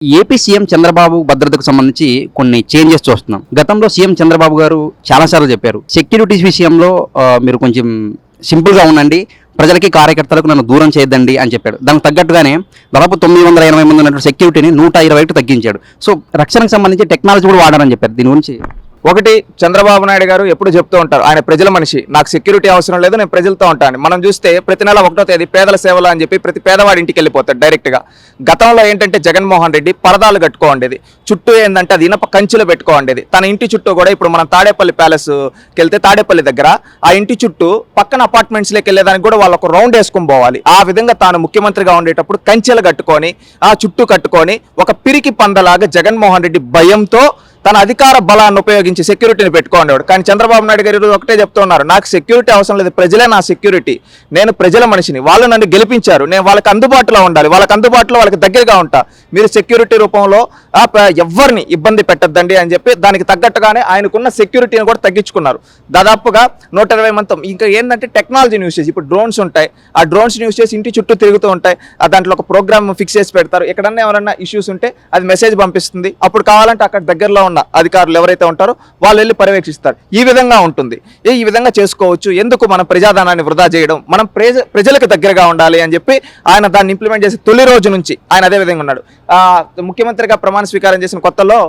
AP CM Chandrababu భద్రతకు సంబంధించి కొన్ని చేంజెస్ చూస్తున్నాం. గతంలో సీఎం చంద్రబాబు గారు చాలాసార్లు చెప్పారు, సెక్యూరిటీస్ విషయంలో మీరు కొంచెం సింపుల్గా ఉండండి, ప్రజలకి కార్యకర్తలకు నన్ను దూరం చేయొద్దండి అని చెప్పాడు. దానికి తగ్గట్టుగానే దాదాపు 980 మంది ఉన్నటువంటి సెక్యూరిటీని 120కి తగ్గించాడు. సో రక్షణకు సంబంధించి టెక్నాలజీ కూడా వాడారని చెప్పారు. దీని గురించి ఒకటి, చంద్రబాబు నాయుడు గారు ఎప్పుడు చెప్తూ ఉంటారు, ఆయన ప్రజల మనిషి, నాకు సెక్యూరిటీ అవసరం లేదు, నేను ప్రజలతో ఉంటాను. మనం చూస్తే ప్రతి నెల 1వ తేదీ పేదల సేవలు అని చెప్పి ప్రతి పేదవాడి ఇంటికి వెళ్ళిపోతాడు డైరెక్ట్గా. గతంలో ఏంటంటే జగన్మోహన్ రెడ్డి పరదాలు కట్టుకోండేది, చుట్టూ ఏంటంటే అది ఇనప కంచెలు పెట్టుకోండేది. తన ఇంటి చుట్టూ కూడా ఇప్పుడు మనం తాడేపల్లి ప్యాలెస్కి వెళ్తే తాడేపల్లి దగ్గర ఆ ఇంటి చుట్టూ పక్కన అపార్ట్మెంట్స్లోకి వెళ్ళేదానికి కూడా వాళ్ళు ఒక రౌండ్ వేసుకొని పోవాలి. ఆ విధంగా తాను ముఖ్యమంత్రిగా ఉండేటప్పుడు కంచెలు కట్టుకొని ఆ చుట్టూ కట్టుకొని ఒక పిరికి పందలాగా జగన్మోహన్ రెడ్డి భయంతో తన అధికార బలాన్ని ఉపయోగించి సెక్యూరిటీని పెట్టుకోండేవాడు. కానీ చంద్రబాబు నాయుడు గారు ఈరోజు ఒకటే చెప్తూ ఉన్నారు, నాకు సెక్యూరిటీ అవసరం లేదు, ప్రజలే నా సెక్యూరిటీ, నేను ప్రజల మనిషిని, వాళ్ళు నన్ను గెలిపించారు, నేను వాళ్ళకి అందుబాటులో ఉండాలి, వాళ్ళకి అందుబాటులో వాళ్ళకి దగ్గరగా ఉంటా, మీరు సెక్యూరిటీ రూపంలో ఎవరిని ఇబ్బంది పెట్టద్దండి అని చెప్పి దానికి తగ్గట్టుగానే ఆయనకున్న సెక్యూరిటీని కూడా తగ్గించుకున్నారు. దాదాపుగా 120 మంది. ఇంకా ఏంటంటే టెక్నాలజీని యూస్ చేసి ఇప్పుడు డ్రోన్స్ ఉంటాయి, ఆ డ్రోన్స్ని యూస్ చేసి ఇంటి చుట్టూ తిరుగుతూ ఉంటాయి, దాంట్లో ఒక ప్రోగ్రామ్ ఫిక్స్ చేసి పెడతారు, ఎక్కడన్నా ఎవరైనా ఇష్యూస్ ఉంటే అది మెసేజ్ పంపిస్తుంది, అప్పుడు కావాలంటే అక్కడ దగ్గరలో ఉన్న అధికారులు ఎవరైతే ఉంటారో వాళ్ళు వెళ్ళి పర్యవేక్షిస్తారు. ఈ విధంగా ఉంటుంది, ఈ విధంగా చేసుకోవచ్చు, ఎందుకు మనం ప్రజాధనాన్ని వృధా చేయడం, మనం ప్రజలకు దగ్గరగా ఉండాలి అని చెప్పి ఆయన దాన్ని ఇంప్లిమెంట్ చేసి తొలి రోజు నుంచి ఆయన అదే విధంగా ఉన్నాడు. ముఖ్యమంత్రిగా ప్రమాణ స్వీకారం చేసిన కొత్తలో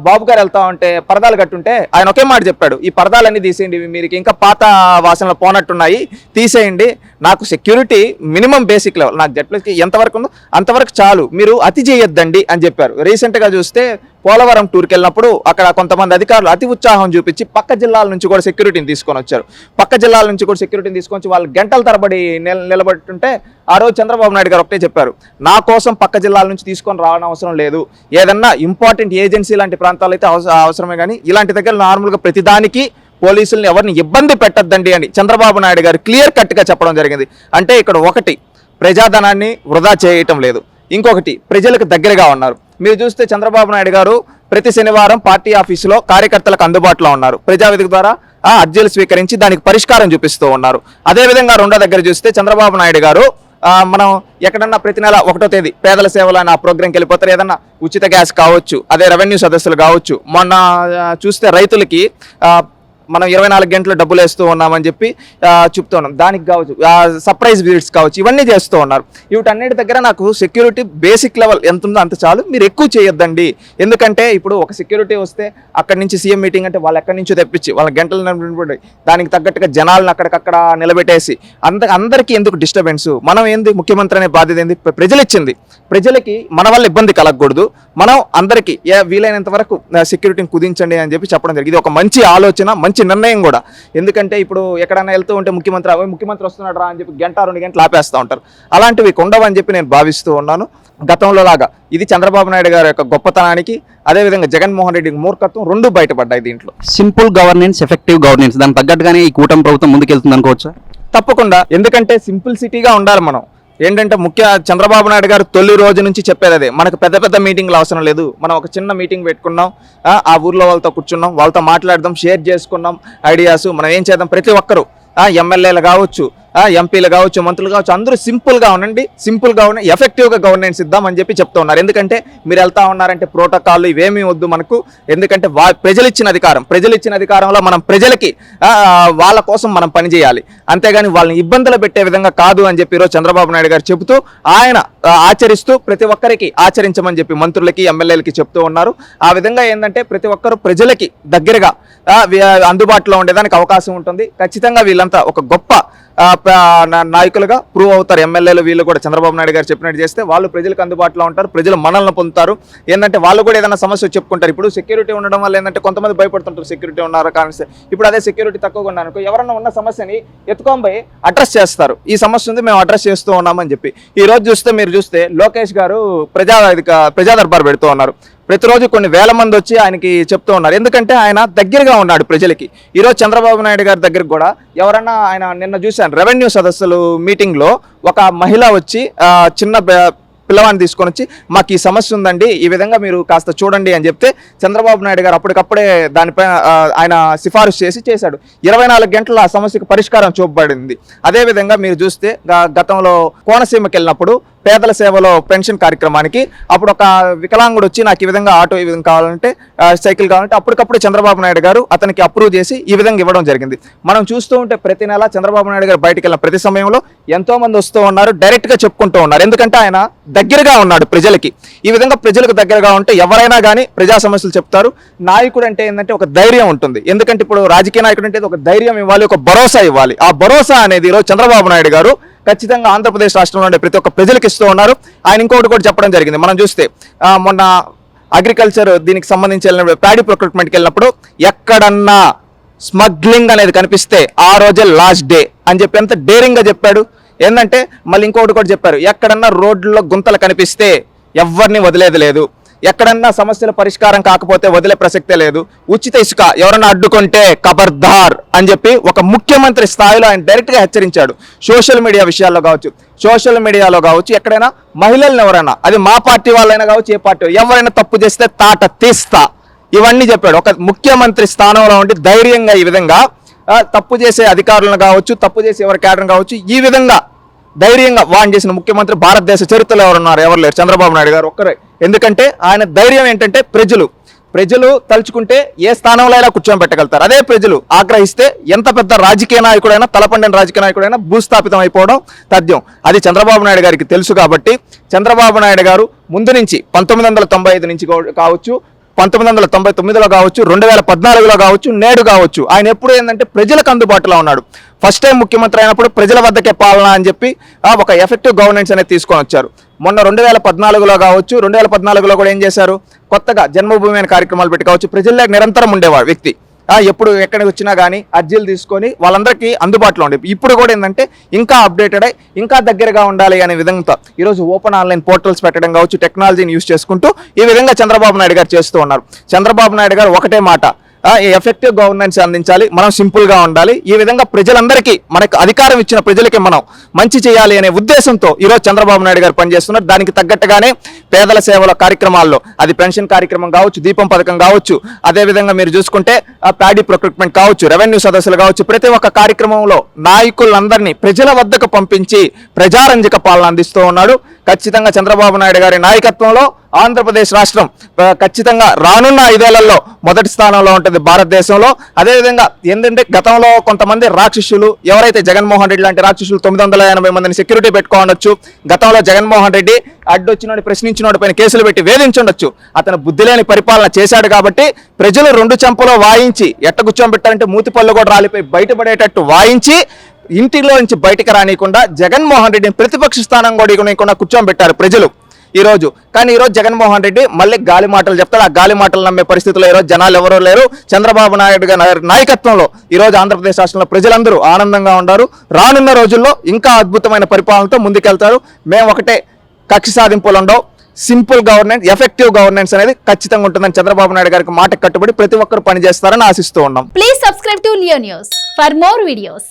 బాబు గారు వెళ్తా ఉంటే పరదాలు కట్టుంటే ఆయన ఒకే మాట చెప్పాడు, ఈ పరదాలన్నీ తీసేయండి, మీరు ఇంకా పాత వాసనలు పోనట్టున్నాయి, తీసేయండి, నాకు సెక్యూరిటీ మినిమం బేసిక్ లెవెల్, నాకు జెడ్ప్లస్కి ఎంతవరకు ఉందో అంతవరకు చాలు, మీరు అతి చేయొద్దండి అని చెప్పారు. రీసెంట్గా చూస్తే పోలవరం టూర్కి వెళ్ళినప్పుడు అక్కడ కొంతమంది అధికారులు అతి ఉత్సాహం చూపించి పక్క జిల్లాల నుంచి కూడా సెక్యూరిటీని తీసుకొని వచ్చారు. పక్క జిల్లాల నుంచి కూడా సెక్యూరిటీని తీసుకొని వాళ్ళు గంటల తరబడి నిలబడుతుంటే ఆ రోజు చంద్రబాబు నాయుడు గారు ఒకటే చెప్పారు, నా కోసం పక్క జిల్లాల నుంచి తీసుకొని రావడం అవసరం లేదు, ఏదన్నా ఇంపార్టెంట్ ఏజెన్సీ లాంటి ప్రాంతాలు అయితే అవసరమే, కానీ ఇలాంటి దగ్గర నార్మల్గా ప్రతిదానికి పోలీసుల్ని ఎవరిని ఇబ్బంది పెట్టద్దండి అని చంద్రబాబు నాయుడు గారు క్లియర్ కట్గా చెప్పడం జరిగింది. అంటే ఇక్కడ ఒకటి, ప్రజాధనాన్ని వృధా చేయటం లేదు, ఇంకొకటి ప్రజలకు దగ్గరగా ఉన్నారు. మీరు చూస్తే చంద్రబాబు నాయుడు గారు ప్రతి శనివారం పార్టీ ఆఫీసులో కార్యకర్తలకు అందుబాటులో ఉన్నారు, ప్రజావేదిక ద్వారా అర్జీలు స్వీకరించి దానికి పరిష్కారం చూపిస్తూ ఉన్నారు. అదేవిధంగా రెండో దగ్గర చూస్తే చంద్రబాబు నాయుడు గారు మనం ఎక్కడన్నా ప్రతి నెల 1వ తేదీ పేదల సేవలు అని ఆ ప్రోగ్రాంకి వెళ్ళిపోతారు, ఏదన్నా ఉచిత గ్యాస్ కావచ్చు, అదే రెవెన్యూ సదస్సులు కావచ్చు, మొన్న చూస్తే రైతులకి మనం 24 గంటలు డబ్బులు వేస్తూ ఉన్నామని చెప్పి చెప్తూ ఉన్నాం, దానికి కావచ్చు సర్ప్రైజ్ విజిట్స్ కావచ్చు, ఇవన్నీ చేస్తూ ఉన్నారు. వీటన్నిటి దగ్గర నాకు సెక్యూరిటీ బేసిక్ లెవెల్ ఎంత ఉందో అంత చాలు, మీరు ఎక్కువ చేయొద్దండి. ఎందుకంటే ఇప్పుడు ఒక సెక్యూరిటీ వస్తే అక్కడి నుంచి సీఎం మీటింగ్ అంటే వాళ్ళు ఎక్కడి నుంచో తెప్పించి వాళ్ళ గంటలు దానికి తగ్గట్టుగా జనాలను అక్కడికక్కడ నిలబెట్టేసి అందరికీ ఎందుకు డిస్టర్బెన్స్, మనం ఏంది ముఖ్యమంత్రి అనే బాధ్యత ఏంది, ప్రజలు ఇచ్చింది, ప్రజలకి మన వల్ల ఇబ్బంది కలగకూడదు, మనం అందరికీ వీలైనంత వరకు సెక్యూరిటీని కుదించండి అని చెప్పి చెప్పడం జరిగింది. ఇది ఒక మంచి ఆలోచన, మంచి నిర్ణయం కూడా. ఎందుకంటే ఇప్పుడు ఎక్కడైనా వెళ్తూ ఉంటే ముఖ్యమంత్రి వస్తున్నాడు రా అని చెప్పి 1-2 గంటలు ఆపేస్తూ ఉంటారు, అలాంటివి ఉండవని చెప్పి నేను భావిస్తూ ఉన్నాను. గతంలో లాగా ఇది చంద్రబాబు నాయుడు గారి యొక్క గొప్పతనానికి, అదేవిధంగా జగన్మోహన్ రెడ్డి మూర్ఖత్వం రెండు బయటపడ్డాయి దీంట్లో. సింపుల్ గవర్నెన్స్, ఎఫెక్టివ్ గవర్నెన్స్, దానికి తగ్గట్టుగానే ఈ కూటమి ప్రభుత్వం ముందుకెళ్తుంది అనుకోవచ్చా? తప్పకుండా, ఎందుకంటే సింపుల్సిటీగా ఉండాలి. మనం ఏంటంటే చంద్రబాబు నాయుడు గారు తొలి రోజు నుంచి చెప్పేది అదే, మనకు పెద్ద పెద్ద మీటింగ్లు అవసరం లేదు, మనం ఒక చిన్న మీటింగ్ పెట్టుకున్నాం, ఆ ఊర్లో వాళ్ళతో కూర్చున్నాం, వాళ్ళతో మాట్లాడదాం, షేర్ చేసుకున్నాం ఐడియాస్, మనం ఏం చేద్దాం, ప్రతి ఒక్కరు ఎమ్మెల్యేలు కావచ్చు, ఎంపీలు కావచ్చు, మంత్రులు కావచ్చు, అందరూ సింపుల్గా ఉండండి, సింపుల్గా ఉండి ఎఫెక్టివ్గా గవర్నెన్స్ ఇద్దామని చెప్పి చెప్తూ ఉన్నారు. ఎందుకంటే మీరు వెళ్తా ఉన్నారంటే ప్రోటోకాల్ ఇవేమీ వద్దు మనకు, ఎందుకంటే ప్రజలు ఇచ్చిన అధికారంలో మనం ప్రజలకి వాళ్ళ కోసం మనం పనిచేయాలి, అంతేగాని వాళ్ళని ఇబ్బందులు పెట్టే విధంగా కాదు అని చెప్పి ఈరోజు చంద్రబాబు నాయుడు గారు చెబుతూ ఆయన ఆచరిస్తూ ప్రతి ఒక్కరికి ఆచరించమని చెప్పి మంత్రులకి ఎమ్మెల్యేలకి చెప్తూ ఉన్నారు. ఆ విధంగా ఏంటంటే ప్రతి ఒక్కరు ప్రజలకి దగ్గరగా అందుబాటులో ఉండేదానికి అవకాశం ఉంటుంది. ఖచ్చితంగా వీళ్ళంతా ఒక గొప్ప నాయకులుగా ప్రూవ్ అవుతారు. ఎమ్మెల్యేలు వీళ్ళు కూడా చంద్రబాబు నాయుడు గారు చెప్పినట్టు చేస్తే వాళ్ళు ప్రజలకు అందుబాటులో ఉంటారు, ప్రజలు మనల్ని పొందుతారు. ఏంటంటే వాళ్ళు కూడా ఏదైనా సమస్య చెప్పుకుంటారు. ఇప్పుడు సెక్యూరిటీ ఉండడం వల్ల ఏంటంటే కొంతమంది భయపడుతుంటారు, సెక్యూరిటీ ఉన్నారు కానీ ఇప్పుడు అదే సెక్యూరిటీ తక్కువగా ఉన్నారనుకో, ఎవరన్నా ఉన్న సమస్యని ఎత్తుకొని పోయి అడ్రస్ చేస్తారు, ఈ సమస్య ఉంది మేము అడ్రస్ చేస్తూ ఉన్నామని చెప్పి. ఈ రోజు మీరు చూస్తే లోకేష్ గారు ప్రజా దర్బార్ పెడుతూ ఉన్నారు, ప్రతిరోజు కొన్ని వేల మంది వచ్చి ఆయనకి చెప్తూ ఉన్నారు, ఎందుకంటే ఆయన దగ్గరగా ఉన్నాడు ప్రజలకి. ఈరోజు చంద్రబాబు నాయుడు గారి దగ్గరికి కూడా ఎవరన్నా, ఆయన నిన్న చూశాను రెవెన్యూ సదస్సులు మీటింగ్లో ఒక మహిళ వచ్చి చిన్న పిల్లవాడిని తీసుకొని వచ్చి మాకు ఈ సమస్య ఉందండి, ఈ విధంగా మీరు కాస్త చూడండి అని చెప్తే చంద్రబాబు నాయుడు గారు అప్పటికప్పుడే దానిపై ఆయన సిఫారసు చేశాడు. 24 గంటల ఆ సమస్యకు పరిష్కారం చూపబడింది. అదేవిధంగా మీరు చూస్తే గతంలో కోనసీమకి వెళ్ళినప్పుడు పేదల సేవలో పెన్షన్ కార్యక్రమానికి అప్పుడు ఒక వికలాంగుడు వచ్చి నాకు ఈ విధంగా ఆటో ఈ విధంగా కావాలంటే సైకిల్ కావాలంటే అప్పటికప్పుడు చంద్రబాబు నాయుడు గారు అతనికి అప్రూవ్ చేసి ఈ విధంగా ఇవ్వడం జరిగింది. మనం చూస్తూ ఉంటే ప్రతి నెల చంద్రబాబు నాయుడు గారు బయటికి వెళ్ళిన ప్రతి సమయంలో ఎంతో మంది వస్తూ ఉన్నారు, డైరెక్ట్గా చెప్పుకుంటూ ఉన్నారు. ఎందుకంటే ఆయన దగ్గరగా ఉన్నాడు ప్రజలకి. ఈ విధంగా ప్రజలకు దగ్గరగా ఉంటే ఎవరైనా కానీ ప్రజా సమస్యలు చెప్తారు. నాయకుడు అంటే ఏంటంటే ఒక ధైర్యం ఉంటుంది. ఎందుకంటే ఇప్పుడు రాజకీయ నాయకుడు అంటే ఒక ధైర్యం ఇవ్వాలి, ఒక భరోసా ఇవ్వాలి. ఆ భరోసా అనేది ఈరోజు చంద్రబాబు నాయుడు గారు ఖచ్చితంగా ఆంధ్రప్రదేశ్ రాష్ట్రంలో ఉండే ప్రతి ఒక్క ప్రజలకు ఇస్తూ ఉన్నారు. ఆయన ఇంకొకటి కూడా చెప్పడం జరిగింది. మనం చూస్తే మొన్న అగ్రికల్చర్ దీనికి సంబంధించి ప్యాడీ ప్రొక్యూర్మెంట్కి వెళ్ళినప్పుడు ఎక్కడన్నా స్మగ్లింగ్ అనేది కనిపిస్తే ఆ రోజే లాస్ట్ డే అని చెప్పి ఎంత డేరింగ్గా చెప్పాడు. ఏంటంటే మళ్ళీ ఇంకొకటి కూడా చెప్పారు, ఎక్కడన్నా రోడ్లలో గుంతలు కనిపిస్తే ఎవరిని వదిలేది లేదు, ఎక్కడన్నా సమస్యల పరిష్కారం కాకపోతే వదిలే ప్రసక్తే లేదు, ఉచిత ఇసుక ఎవరన్నా అడ్డుకుంటే ఖబర్దార్ అని చెప్పి ఒక ముఖ్యమంత్రి స్థాయిలో ఆయన డైరెక్ట్గా హెచ్చరించాడు. సోషల్ మీడియా విషయాల్లో కావచ్చు ఎక్కడైనా మహిళలను ఎవరైనా, అది మా పార్టీ వాళ్ళైనా కావచ్చు, ఏ పార్టీ ఎవరైనా తప్పు చేస్తే తాట తీస్తా, ఇవన్నీ చెప్పాడు. ఒక ముఖ్యమంత్రి స్థానంలో ఉండి ధైర్యంగా ఈ విధంగా తప్పు చేసే అధికారులను కావచ్చు, తప్పు చేసే ఎవరి క్యాడర్ని కావచ్చు, ఈ విధంగా ధైర్యంగా వాన్ చేసిన ముఖ్యమంత్రి భారతదేశ చరిత్రలో ఎవరున్నారు? ఎవరు లేరు, చంద్రబాబు నాయుడు గారు ఒక్కరే. ఎందుకంటే ఆయన ధైర్యం ఏంటంటే ప్రజలు తలుచుకుంటే ఏ స్థానంలో అయినా కూర్చొని పెట్టగలుగుతారు. అదే ప్రజలు ఆగ్రహిస్తే ఎంత పెద్ద రాజకీయ నాయకుడైనా, తలపండిన రాజకీయ నాయకుడైనా భూస్థాపితం అయిపోవడం తథ్యం. అది చంద్రబాబు నాయుడు గారికి తెలుసు. కాబట్టి చంద్రబాబు నాయుడు గారు ముందు నుంచి 1995 నుంచి కావచ్చు, 1999లో కావచ్చు, 2014లో కావచ్చు, నేడు కావచ్చు, ఆయన ఎప్పుడు ఏంటంటే ప్రజలకు అందుబాటులో ఉన్నాడు. ఫస్ట్ టైం ముఖ్యమంత్రి అయినప్పుడు ప్రజల వద్దకే పాలన అని చెప్పి ఒక ఎఫెక్టివ్ గవర్నెన్స్ అనేది తీసుకొని వచ్చారు. మొన్న 2014లో కావచ్చు, 2014లో కూడా ఏం చేశారు, కొత్తగా జన్మభూమి అనే కార్యక్రమాలు పెట్టి కావచ్చు, ప్రజల్లో నిరంతరం ఉండేవాడు వ్యక్తి. ఎప్పుడు ఎక్కడికి వచ్చినా కానీ అర్జీలు తీసుకొని వాళ్ళందరికీ అందుబాటులో ఉండే. ఇప్పుడు కూడా ఏంటంటే ఇంకా అప్డేటెడ్ అయ్యి ఇంకా దగ్గరగా ఉండాలి అనే విధంగా ఈరోజు ఓపెన్ ఆన్లైన్ పోర్టల్స్ పెట్టడం కావచ్చు, టెక్నాలజీని యూజ్ చేసుకుంటూ ఈ విధంగా చంద్రబాబు నాయుడు గారు చేస్తూ ఉన్నారు. చంద్రబాబు నాయుడు గారు ఒకటే మాట, ఎఫెక్టివ్ గవర్నెన్స్ అందించాలి, మనం సింపుల్గా ఉండాలి, ఈ విధంగా ప్రజలందరికీ మనకు అధికారం ఇచ్చిన ప్రజలకి మనం మంచి చేయాలి అనే ఉద్దేశంతో ఈరోజు చంద్రబాబు నాయుడు గారు పనిచేస్తున్నారు. దానికి తగ్గట్టుగానే పేదల సేవల కార్యక్రమాల్లో అది పెన్షన్ కార్యక్రమం కావచ్చు, దీపం పథకం కావచ్చు, అదేవిధంగా మీరు చూసుకుంటే ప్యాడీ ప్రొక్యూర్మెంట్ కావచ్చు, రెవెన్యూ సదస్సులు కావచ్చు, ప్రతి ఒక్క కార్యక్రమంలో నాయకులందరినీ ప్రజల వద్దకు పంపించి ప్రజారంజక పాలన అందిస్తూ ఉన్నాడు. ఖచ్చితంగా చంద్రబాబు నాయుడు గారి నాయకత్వంలో ఆంధ్రప్రదేశ్ రాష్ట్రం ఖచ్చితంగా రానున్న 5 ఏళ్లలో మొదటి స్థానంలో ఉంటుంది భారతదేశంలో. అదేవిధంగా ఏంటంటే గతంలో కొంతమంది రాక్షసులు, ఎవరైతే జగన్మోహన్ రెడ్డి లాంటి రాక్షసులు 980 మందిని సెక్యూరిటీ పెట్టుకోవచ్చు. గతంలో జగన్మోహన్ రెడ్డి అడ్డొచ్చినోడు ప్రశ్నించినోడి పైన కేసులు పెట్టి వేధించుండొచ్చు. అతను బుద్ధి లేని పరిపాలన చేశాడు కాబట్టి ప్రజలు 2 చెంపలో వాయించి ఎట్ట కూర్చోబెట్టారంటే మూతి పళ్ళు కూడా రాలిపోయి బయటపడేటట్టు వాయించి ఇంటిలో నుంచి బయటకు రానియకుండా జగన్మోహన్ రెడ్డిని ప్రతిపక్ష స్థానం కూడా ఇవ్వకుండా కూర్చోబెట్టారు ప్రజలు ఈరోజు. కానీ ఈరోజు జగన్మోహన్ రెడ్డి మళ్ళీ గాలి మాటలు చెప్తాడు. ఆ గాలి మాటలు నమ్మే పరిస్థితుల్లో ఈరోజు జనాలు ఎవరూ లేరు. చంద్రబాబు నాయుడు గారి నాయకత్వంలో ఈరోజు ఆంధ్రప్రదేశ్ రాష్ట్రంలో ప్రజలందరూ ఆనందంగా ఉన్నారు. రానున్న రోజుల్లో ఇంకా అద్భుతమైన పరిపాలనతో ముందుకెళ్తారు. మేము ఒకటే, కక్ష సాధింపులు ఉండవు, సింపుల్ గవర్నెన్స్, ఎఫెక్టివ్ గవర్నెన్స్ అనేది ఖచ్చితంగా ఉంటుందని చంద్రబాబు నాయుడు గారికి మాట కట్టుబడి ప్రతి ఒక్కరు పనిచేస్తారని ఆశిస్తూ ఉన్నాం. Please subscribe to Leo news for more videos.